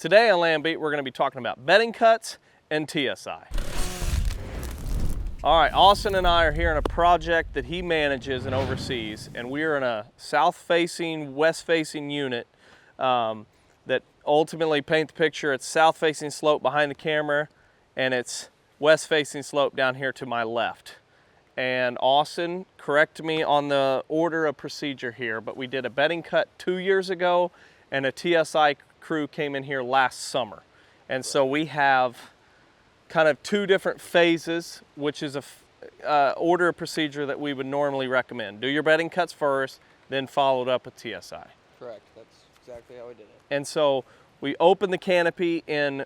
Today on Land Beat, we're going to be talking about bedding cuts and TSI. All right, Austin and I are here on a project that he manages and oversees, and we are in a south-facing, west-facing unit that ultimately paint the picture. It's south-facing slope behind the camera, and it's west-facing slope down here to my left. And Austin, correct me on the order of procedure here, but we did a bedding cut 2 years ago, and a TSI crew came in here last summer. And so we have kind of two different phases, which is a order of procedure that we would normally recommend. Do your bedding cuts first, then followed up with TSI. Correct, that's exactly how we did it. And so we opened the canopy in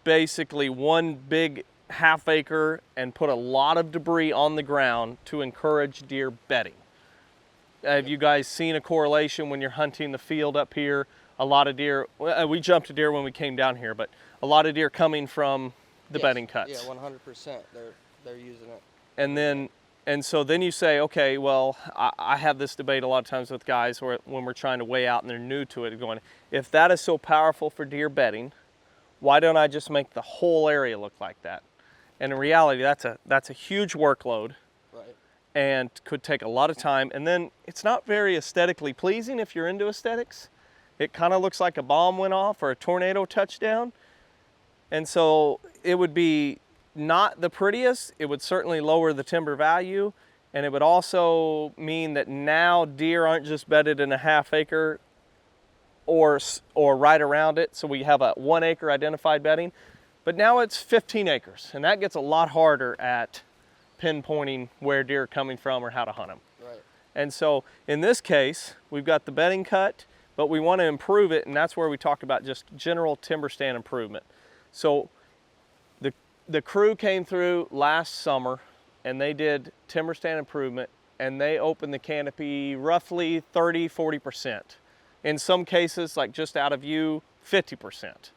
basically one big half acre and put a lot of debris on the ground to encourage deer bedding. Have you guys seen a correlation when you're hunting the field up here? A lot of deer, we jumped a deer when we came down here, but a lot of deer coming from the bedding cuts. Yeah, 100%. They're using it. And so then you say, okay, well, I have this debate a lot of times with guys when we're trying to weigh out and they're new to it, going, if that is so powerful for deer bedding, why don't I just make the whole area look like that? And in reality, that's a huge workload. Right. And could take a lot of time. And then it's not very aesthetically pleasing if you're into aesthetics. It kind of looks like a bomb went off or a tornado touchdown. And so it would be not the prettiest. It would certainly lower the timber value. And it would also mean that now deer aren't just bedded in a half acre or right around it. So we have a 1 acre identified bedding, but now it's 15 acres. And that gets a lot harder at pinpointing where deer are coming from or how to hunt them. Right. And so in this case, we've got the bedding cut, but we want to improve it, and that's where we talk about just general timber stand improvement. So the crew came through last summer, and they did timber stand improvement, and they opened the canopy roughly 30–40%. In some cases, like just out of view, 50%.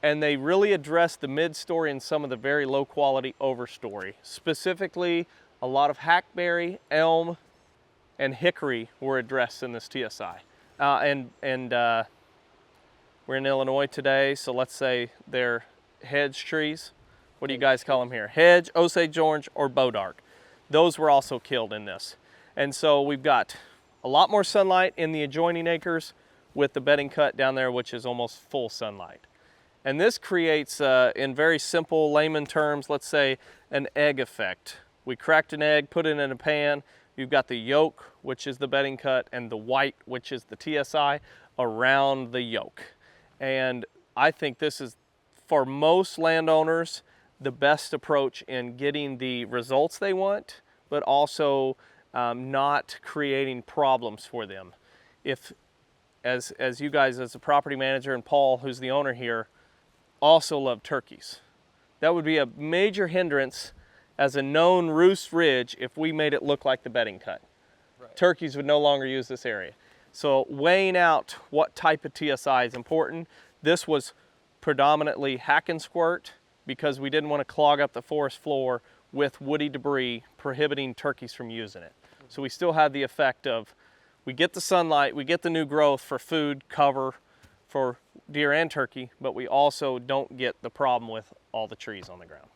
And they really addressed the mid-story and some of the very low-quality overstory. Specifically, a lot of hackberry, elm, and hickory were addressed in this TSI. We're in Illinois today, so let's say they're hedge trees. What do you guys call them here? Hedge, Osage orange, or bodark. Those were also killed in this. And so we've got a lot more sunlight in the adjoining acres with the bedding cut down there, which is almost full sunlight. And this creates, in very simple layman terms, let's say an egg effect. We cracked an egg, put it in a pan. You've got the yolk, which is the bedding cut, and the white, which is the TSI, around the yolk. And I think this is, for most landowners, the best approach in getting the results they want, but also not creating problems for them. If, as you guys as a property manager, and Paul, who's the owner here, also love turkeys, that would be a major hindrance as a known roost ridge if we made it look like the bedding cut. Right. Turkeys would no longer use this area. So weighing out what type of TSI is important. This was predominantly hack and squirt because we didn't want to clog up the forest floor with woody debris prohibiting turkeys from using it. So we still had the effect of, we get the sunlight, we get the new growth for food, cover for deer and turkey, but we also don't get the problem with all the trees on the ground.